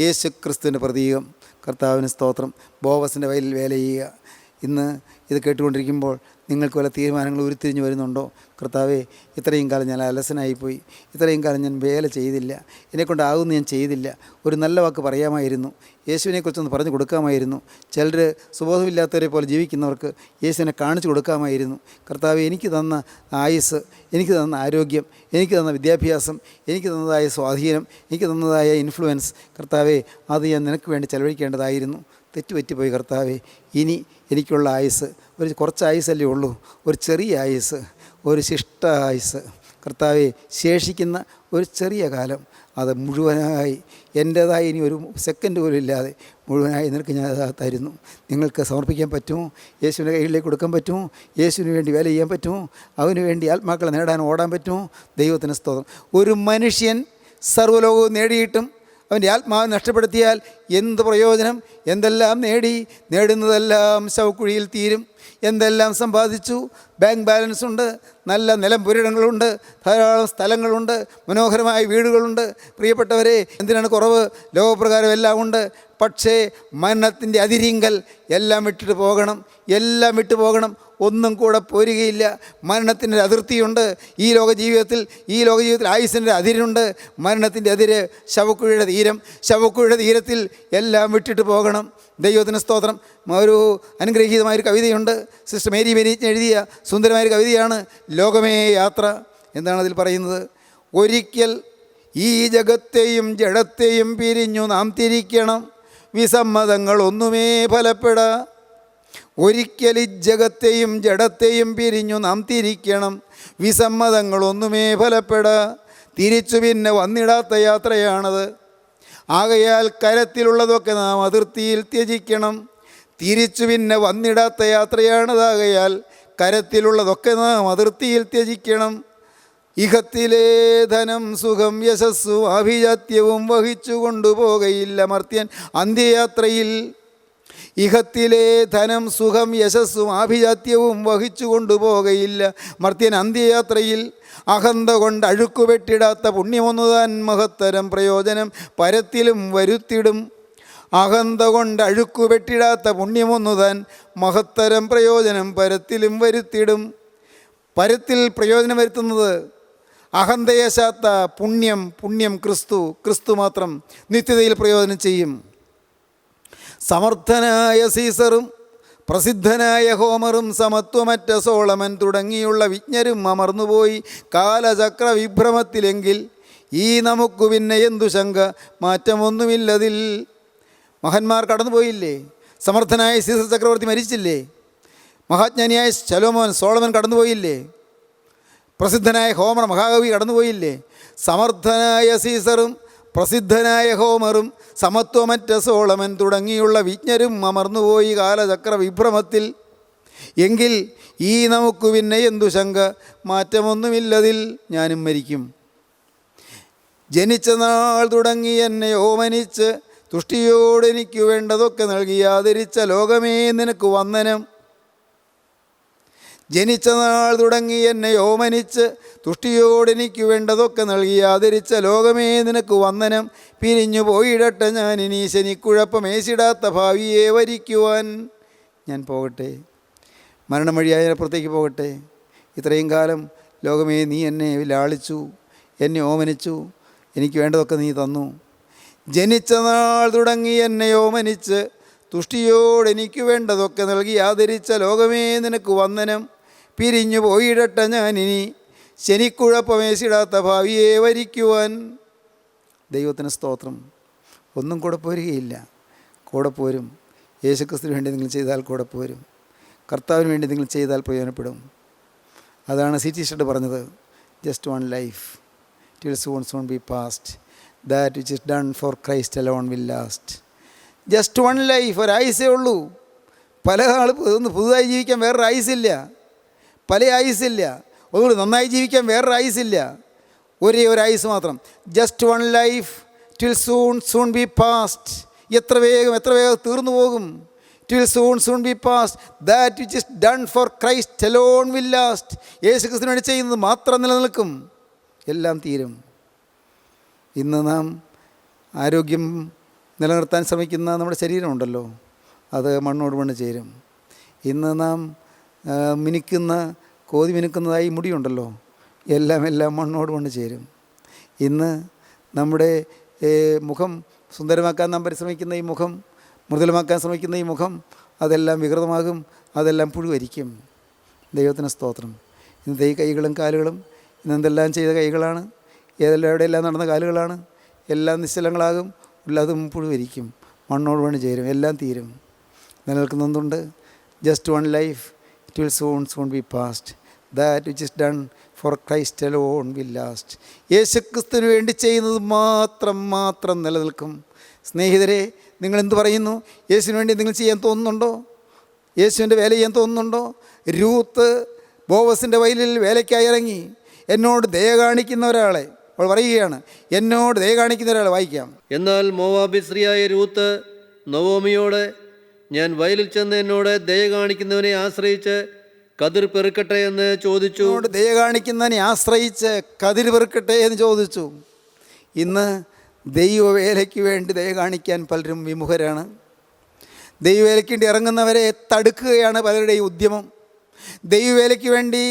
യേശുക്രിസ്തുവിൻ്റെ പ്രതീകം. കർത്താവിന് സ്തോത്രം. ബോവസിൻ്റെ വയലിൽ വേല ചെയ്യുക. ഇന്ന് ഇത് കേട്ടുകൊണ്ടിരിക്കുമ്പോൾ നിങ്ങൾക്ക് വല്ല തീരുമാനങ്ങൾ ഉരുത്തിരിഞ്ഞ് വരുന്നുണ്ടോ? കർത്താവേ, ഇത്രയും കാലം ഞാൻ അലസനായിപ്പോയി, ഇത്രയും കാലം ഞാൻ വേല ചെയ്തില്ല, എന്നെക്കൊണ്ടാകുമെന്ന് ഞാൻ ചെയ്തില്ല, ഒരു നല്ല വാക്ക് പറയാമായിരുന്നു, യേശുവിനെക്കുറിച്ചൊന്ന് പറഞ്ഞു കൊടുക്കാമായിരുന്നു, ചിലർ സുബോധമില്ലാത്തവരെ പോലെ ജീവിക്കുന്നവർക്ക് യേശുവിനെ കാണിച്ചു കൊടുക്കാമായിരുന്നു. കർത്താവേ, എനിക്ക് തന്ന ആയുസ്സ്, എനിക്ക് തന്ന ആരോഗ്യം, എനിക്ക് തന്ന വിദ്യാഭ്യാസം, എനിക്ക് തന്നതായ സ്വാധീനം, എനിക്ക് തന്നതായ ഇൻഫ്ലുവൻസ്, കർത്താവേ, അത് ഞാൻ നിനക്ക് വേണ്ടി ചെലവഴിക്കേണ്ടതായിരുന്നു. തെറ്റുപറ്റിപ്പോയി കർത്താവേ. ഇനി എനിക്കുള്ള ആയുസ്സ് ഒരു കുറച്ച് ആയുസ്സല്ലേ ഉള്ളൂ, ഒരു ചെറിയ ആയുസ്സ്, ഒരു ശിഷ്ട ആയുസ്സ്. കർത്താവെ, ശേഷിക്കുന്ന ഒരു ചെറിയ കാലം അത് മുഴുവനായി എൻ്റേതായി ഇനി ഒരു സെക്കൻഡ് പോലും ഇല്ലാതെ മുഴുവനായി നിനക്ക് ഞാൻ തരുന്നു. നിങ്ങൾക്ക് സമർപ്പിക്കാൻ പറ്റുമോ? യേശുവിൻ്റെ കയ്യിലേക്ക് കൊടുക്കാൻ പറ്റുമോ? യേശുവിന് വേണ്ടി വേല ചെയ്യാൻ പറ്റുമോ? അവന് വേണ്ടി ആത്മാക്കളെ നേടാൻ ഓടാൻ പറ്റുമോ? ദൈവത്തിന് സ്തോത്രം. ഒരു മനുഷ്യൻ സർവ്വലോകവും നേടിയിട്ടും അവൻ്റെ ആത്മാവ് നഷ്ടപ്പെടുത്തിയാൽ എന്ത് പ്രയോജനം? എന്തെല്ലാം നേടുന്നതെല്ലാം ശവക്കുഴിയിൽ തീരും. എന്തെല്ലാം സമ്പാദിച്ചു, ബാങ്ക് ബാലൻസ് ഉണ്ട്, നല്ല നിലംപുരിടങ്ങളുണ്ട്, ധാരാളം സ്ഥലങ്ങളുണ്ട്, മനോഹരമായ വീടുകളുണ്ട്. പ്രിയപ്പെട്ടവരെ, എന്തിനാണ് കുറവ്? ലോകപ്രകാരം എല്ലാം ഉണ്ട്. പക്ഷേ മരണത്തിൻ്റെ അതിരിങ്കൽ എല്ലാം വിട്ടിട്ട് പോകണം, എല്ലാം വിട്ടു പോകണം. ഒന്നും കൂടെ പോരുകയില്ല. മരണത്തിൻ്റെ അതിർത്തിയുണ്ട് ഈ ലോക ജീവിതത്തിൽ ആയുസ്സിൻ്റെ അതിരുണ്ട്. മരണത്തിൻ്റെ അതിര് ശവക്കുഴിയുടെ തീരം. ശവക്കുഴിയുടെ തീരത്തിൽ എല്ലാം വിട്ടിട്ട് പോകണം. ദൈവത്തിന് സ്തോത്രം. ഒരു അനുഗ്രഹീതമായൊരു കവിതയുണ്ട്, സിസ്റ്റർ മേരി മെരീച്ച് എഴുതിയ സുന്ദരമായൊരു കവിതയാണ് ലോകമേ യാത്ര. എന്താണ് അതിൽ പറയുന്നത്? ഒരിക്കൽ ഈ ജഗത്തെയും ജഡത്തെയും പിരിഞ്ഞു നാം തിരിക്കണം, വിസമ്മതങ്ങളൊന്നുമേ ഫലപ്പെടാ. ഒരിക്കൽ ഈ ജഗത്തെയും ജഡത്തെയും പിരിഞ്ഞു നാം തിരിക്കണം, വിസമ്മതങ്ങളൊന്നുമേ ഫലപ്പെടാ. തിരിച്ചു പിന്നെ വന്നിടാത്ത യാത്രയാണത്. ആകയാൽ കരത്തിലുള്ളതൊക്കെ നാം അതിർത്തിയിൽ ത്യജിക്കണം. തിരിച്ചു പിന്നെ വന്നിടാത്ത യാത്രയാണതാകയാൽ കരത്തിലുള്ളതൊക്കെ നാം അതിർത്തിയിൽ ത്യജിക്കണം. ഇഹത്തിലെ ധനം സുഖം യശസ്സും അഭിജാത്യവും വഹിച്ചു കൊണ്ടുപോകയില്ല മർത്യൻ അന്ത്യയാത്രയിൽ. ഇഹത്തിലെ ധനം സുഖം യശസ്സും ആഭിജാത്യവും വഹിച്ചു കൊണ്ടുപോകയില്ല മർത്യൻ അന്ത്യയാത്രയിൽ. അഹന്ത കൊണ്ട് അഴുക്കുവെട്ടിടാത്ത പുണ്യമൊന്നുതാൻ മഹത്തരം പ്രയോജനം പരത്തിലും വരുത്തിടും. അഹന്ത കൊണ്ട് അഴുക്കുവെട്ടിടാത്ത പുണ്യമൊന്നുതാൻ മഹത്തരം പ്രയോജനം പരത്തിലും വരുത്തിടും. പരത്തിൽ പ്രയോജനം വരുത്തുന്നത് അഹന്തയേശാത്ത പുണ്യം ക്രിസ്തു മാത്രം നിത്യതയിൽ പ്രയോജനം ചെയ്യും. സമർത്ഥനായ സീസറും പ്രസിദ്ധനായ ഹോമറും സമത്വമറ്റ സോളമൻ തുടങ്ങിയുള്ള വിജ്ഞരും അമർന്നുപോയി കാലചക്ര വിഭ്രമത്തിലെങ്കിൽ ഈ നമുക്ക് പിന്നെ എന്തു ശങ്ക, മാറ്റമൊന്നുമില്ലതിൽ. മഹാന്മാർ കടന്നുപോയില്ലേ? സമർത്ഥനായ സീസർ ചക്രവർത്തി മരിച്ചില്ലേ? മഹാജ്ഞാനിയായ സോളമൻ കടന്നുപോയില്ലേ? പ്രസിദ്ധനായ ഹോമർ മഹാകവി കടന്നുപോയില്ലേ? സമർത്ഥനായ സീസറും പ്രസിദ്ധനായ ഹോമറും സമത്വമറ്റ സോളമൻ തുടങ്ങിയുള്ള വിജ്ഞരും അമർന്നുപോയി കാലചക്ര വിഭ്രമത്തിൽ. എങ്കിൽ ഈ നമുക്ക് പിന്നെ എന്തു ശങ്ക, മാറ്റമൊന്നുമില്ലതിൽ. ഞാനും മരിക്കും. ജനിച്ച നാൾ തുടങ്ങി എന്നെ ഓമനിച്ച് തുഷ്ടിയോടെനിക്ക് വേണ്ടതൊക്കെ നൽകി ആദരിച്ച ലോകമേ നിനക്ക് വന്ദനം. ജനിച്ച നാൾ തുടങ്ങി എന്നെ ഓമനിച്ച് തുഷ്ടിയോടെനിക്ക് വേണ്ടതൊക്കെ നൽകി ആദരിച്ച ലോകമേ നിനക്ക് വന്ദനം. പിരിഞ്ഞു പോയിടട്ടെ ഞാനിനി ശനിക്കുഴപ്പമേശിടാത്ത ഭാവിയെ വരിക്കുവാൻ. ഞാൻ പോകട്ടെ, മരണം വഴിയായ പുറത്തേക്ക് പോകട്ടെ. ഇത്രയും കാലം ലോകമേ നീ എന്നെ ലാളിച്ചു, എന്നെ ഓമനിച്ചു, എനിക്ക് വേണ്ടതൊക്കെ നീ തന്നു. ജനിച്ച നാൾ തുടങ്ങി എന്നെ ഓമനിച്ച് തുഷ്ടിയോടെനിക്ക് വേണ്ടതൊക്കെ നൽകി ആദരിച്ച ലോകമേ നിനക്ക് വന്ദനം. പിരിഞ്ഞു പോയിടട്ടെ ഞാനിനി ശനിക്കുഴപ്പമേശിടാത്ത ഭാവിയെ വരിക്കുവാൻ. ദൈവത്തിന് സ്തോത്രം. ഒന്നും കൂടെ പോരുകയില്ല, കൂടെ പോരും. യേശുക്രിസ്തുവിന് വേണ്ടി നിങ്ങൾ ചെയ്താൽ കൂടെ പോരും. കർത്താവിന് വേണ്ടി നിങ്ങൾ ചെയ്താൽ പ്രയോജനപ്പെടും. അതാണ് C.T. ഷെഡ് പറഞ്ഞത്, just one life till soon be past, that which is done for Christ alone will last. Just one life, ഒരായുസേ ഉള്ളൂ. പല ആൾ പുതുതായി ജീവിക്കാൻ വേറൊരു ആയുസില്ല, പല ആയുസില്ല. ഒന്നുകൂടി നന്നായി ജീവിക്കാൻ വേറൊരു ആയുസില്ല, ഒരേ ഒരു ആയുസ് മാത്രം. Just one life till soon be past. എത്ര വേഗം തീർന്നു പോകും. Till soon be past, that which is done for Christ alone will last. Yeshu ക്രിസ്തുവിന് വേണ്ടി ചെയ്യുന്നത് മാത്രം നിലനിൽക്കും, എല്ലാം തീരും. ഇന്ന് നാം ആരോഗ്യം നിലനിർത്താൻ ശ്രമിക്കുന്ന നമ്മുടെ ശരീരമുണ്ടല്ലോ, അത് മണ്ണോട് മണ്ണ് ചേരും. ഇന്ന് നാം മിനുക്കുന്ന കോതി മിനുക്കുന്നതായി മുടിയുണ്ടല്ലോ, എല്ലാം മണ്ണോട് മണ്ണ് ചേരും. ഇന്ന് നമ്മുടെ മുഖം സുന്ദരമാക്കാൻ നാം പരിശ്രമിക്കുന്ന ഈ മുഖം, മൃദുലമാക്കാൻ ശ്രമിക്കുന്ന ഈ മുഖം, അതെല്ലാം വികൃതമാകും, അതെല്ലാം പുഴുവരിക്കും. ദൈവത്തിന് സ്തോത്രം. ഇന്നത്തെ ഈ കൈകളും കാലുകളും ഇന്ന് എന്തെല്ലാം ചെയ്ത കൈകളാണ്, എവിടെയെല്ലാം നടന്ന കാലുകളാണ്, എല്ലാം നിശ്ചലങ്ങളാകും, ഉള്ളതും പുഴുവരിക്കും, മണ്ണോട് മണ്ണ് ചേരും, എല്ലാം തീരും. നിലനിൽക്കുന്നതുണ്ട് just one life, it will soon be past, that which is done for Christ alone will last. യേശുക്രിസ്തുവിന് വേണ്ടി ചെയ്യുന്നത് മാത്രം നിലനിൽക്കും. സ്നേഹിതരെ, നിങ്ങളെന്ത് പറയുന്നു? യേശുവിന് വേണ്ടി നിങ്ങൾ ചെയ്യാൻ തോന്നുന്നുണ്ടോ? യേശുവിൻ്റെ വേല ചെയ്യാൻ തോന്നുന്നുണ്ടോ? രൂത്ത് ബോവസിൻ്റെ വയലിൽ വേലയ്ക്കായി ഇറങ്ങി. എന്നോട് ദയ കാണിക്കുന്ന ഒരാളെ, അവൾ പറയുകയാണ്, എന്നോട് ദയ കാണിക്കുന്ന ഒരാളെ. വായിക്കാം. എന്നാൽ മോവാബി സ്ത്രീയായ രൂത്ത് നവോമിയോട്, ഞാൻ വയലിൽ ചെന്ന് എന്നോട് ദയ കാണിക്കുന്നവനെ ആശ്രയിച്ച് കതിർ പെറുക്കട്ടെ എന്ന് ചോദിച്ചു. ദയ കാണിക്കുന്നതിനെ ആശ്രയിച്ച് കതിർ പെറുക്കട്ടെ എന്ന് ചോദിച്ചു. ഇന്ന് ദൈവവേലയ്ക്ക് വേണ്ടി ദയ കാണിക്കാൻ പലരും വിമുഖരാണ്. ദൈവവേലയ്ക്ക് വേണ്ടി ഇറങ്ങുന്നവരെ തടുക്കുകയാണ് പലരുടെയും ഉദ്യമം. ദൈവവേലയ്ക്ക് വേണ്ടി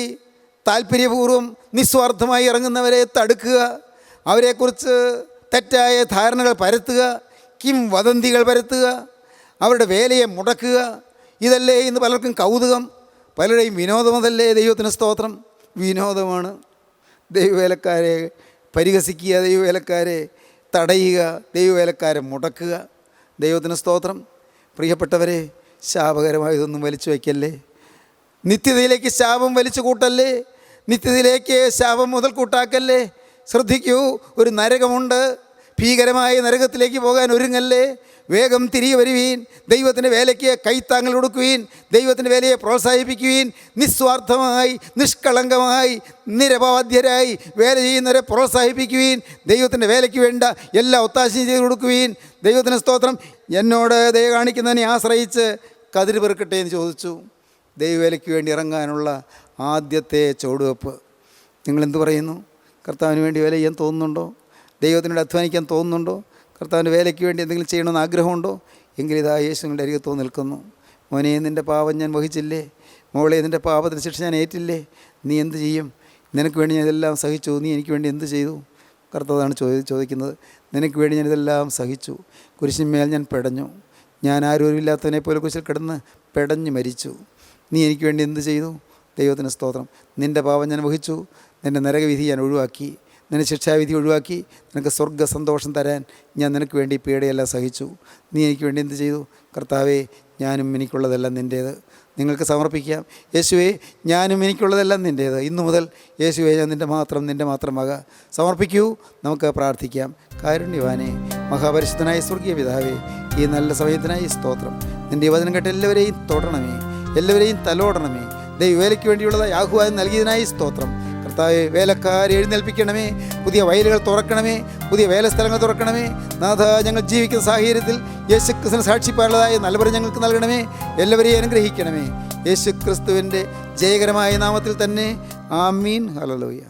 താല്പര്യപൂർവ്വം നിസ്വാർത്ഥമായി ഇറങ്ങുന്നവരെ തടുക്കുക, അവരെക്കുറിച്ച് തെറ്റായ ധാരണകൾ പരത്തുക, വദന്തികൾ പരത്തുക, അവരുടെ വേലയെ മുടക്കുക. ഇതല്ലേ ഇന്ന് പലർക്കും കൗതുകം, പലരുടെയും വിനോദമതല്ലേ? ദൈവത്തിന് സ്തോത്രം. വിനോദമാണ്. ദൈവവേലക്കാരെ പരിഹസിക്കുക, ദൈവവേലക്കാരെ തടയുക, ദൈവവേലക്കാരെ മുടക്കുക. ദൈവത്തിന് സ്തോത്രം. പ്രിയപ്പെട്ടവരെ, ശാപകരമായതൊന്നും വലിച്ചു വയ്ക്കല്ലേ. നിത്യതയിലേക്ക് ശാപം വലിച്ചു കൂട്ടല്ലേ. നിത്യതയിലേക്ക് ശാപം മുതൽ കൂട്ടാക്കല്ലേ. ശ്രദ്ധിക്കൂ, ഒരു നരകമുണ്ട്. ഭീകരമായ നരകത്തിലേക്ക് പോകാൻ ഒരുങ്ങല്ലേ. വേഗം തിരികെ വരുവീൻ. ദൈവത്തിൻ്റെ വേലയ്ക്ക് കൈത്താങ്ങൽ കൊടുക്കുവീൻ. ദൈവത്തിൻ്റെ വേലയെ പ്രോത്സാഹിപ്പിക്കുവീൻ. നിസ്വാർത്ഥമായി നിഷ്കളങ്കമായി നിരപവാദ്യരായി വേല ചെയ്യുന്നവരെ പ്രോത്സാഹിപ്പിക്കുവീൻ. ദൈവത്തിൻ്റെ വേലയ്ക്ക് വേണ്ട എല്ലാ ഒത്താശയും ചെയ്ത് കൊടുക്കുവീൻ. ദൈവത്തിന് സ്തോത്രം. എന്നോട് ദയ കാണിക്കുന്നതിനെ ആശ്രയിച്ച് കതിര് പെറുക്കട്ടെ എന്ന് ചോദിച്ചു. ദൈവവേലയ്ക്ക് വേണ്ടി ഇറങ്ങാനുള്ള ആദ്യത്തെ ചുവടുവെപ്പ്. നിങ്ങളെന്ത് പറയുന്നു? കർത്താവിന് വേണ്ടി വേല ചെയ്യാൻ തോന്നുന്നുണ്ടോ? ദൈവത്തിനോട് അധ്വാനിക്കാൻ തോന്നുന്നുണ്ടോ? കർത്താവിൻ്റെ വേലയ്ക്ക് വേണ്ടി എന്തെങ്കിലും ചെയ്യണമെന്ന് ആഗ്രഹമുണ്ടോ? എങ്കിലിതാ യേശു നിങ്ങളുടെ അരികത്ത് നിൽക്കുന്നു. മോനെ, നിൻ്റെ പാപം ഞാൻ വഹിച്ചില്ലേ? മോളെ, നിൻ്റെ പാപത്തിന് ശിക്ഷ ഞാൻ ഏറ്റില്ലേ? നീ എന്ത് ചെയ്യും? നിനക്ക് വേണ്ടി ഞാൻ ഇതെല്ലാം സഹിച്ചു, നീ എനിക്ക് വേണ്ടി എന്ത് ചെയ്തു? കർത്താവാണ് ചോദിക്കുന്നത്. നിനക്ക് വേണ്ടി ഞാൻ ഇതെല്ലാം സഹിച്ചു, കുരിശിന്മേൽ ഞാൻ പെടഞ്ഞു, ഞാൻ ആരോരുമില്ലാത്തവനെ പോലെ കുരിശിൽ കിടന്ന് പെടഞ്ഞു മരിച്ചു. നീ എനിക്ക് വേണ്ടി എന്ത് ചെയ്തു? ദൈവത്തിന് സ്തോത്രം. നിൻ്റെ പാപം ഞാൻ വഹിച്ചു, നിൻ്റെ നരകവിധി ഞാൻ ഒഴിവാക്കി, നിൻ്റെ ശിക്ഷാവിധി ഒഴിവാക്കി, നിനക്ക് സ്വർഗ്ഗ സന്തോഷം തരാൻ ഞാൻ നിനക്ക് വേണ്ടി പീഡയെല്ലാം സഹിച്ചു. നീ എനിക്ക് വേണ്ടി എന്ത് ചെയ്തു? കർത്താവേ, ഞാനും എനിക്കുള്ളതെല്ലാം നിൻ്റേത് നിങ്ങൾക്ക് സമർപ്പിക്കാം. യേശുവേ, ഞാനും എനിക്കുള്ളതെല്ലാം നിൻ്റേത്. ഇന്നു മുതൽ യേശുവേ, ഞാൻ നിൻ്റെ മാത്രമാകാം. സമർപ്പിക്കൂ. നമുക്ക് പ്രാർത്ഥിക്കാം. കാരുണ്യവാനേ, മഹാപരിശുദ്ധനായ സ്വർഗീയ പിതാവേ, ഈ നല്ല സമയത്തിനായി സ്തോത്രം. നിൻ്റെ വചനം കേട്ട് എല്ലാവരെയും തൊടണമേ, എല്ലാവരെയും തലോടണമേ. ദൈവവേലയ്ക്ക് വേണ്ടിയുള്ളതായി ആഹ്വാനം നൽകിയതിനായി സ്തോത്രം. കർത്താവേ, വേലക്കാരെ എഴുന്നേൽപ്പിക്കണമേ, പുതിയ വയലുകൾ തുറക്കണമേ, പുതിയ വേലസ്ഥലങ്ങൾ തുറക്കണമേ. നാഥ, ഞങ്ങൾ ജീവിക്കുന്ന സാഹചര്യത്തിൽ യേശുക്രിസ്തുവിന് സാക്ഷിപ്പാടുള്ളതായ നല്ലവരെ ഞങ്ങൾക്ക് നൽകണമേ. എല്ലാവരെയും അനുഗ്രഹിക്കണമേ. യേശുക്രിസ്തുവിൻ്റെ ജയകരമായ നാമത്തിൽ തന്നെ. ആമീൻ. ഹല്ലേലൂയ.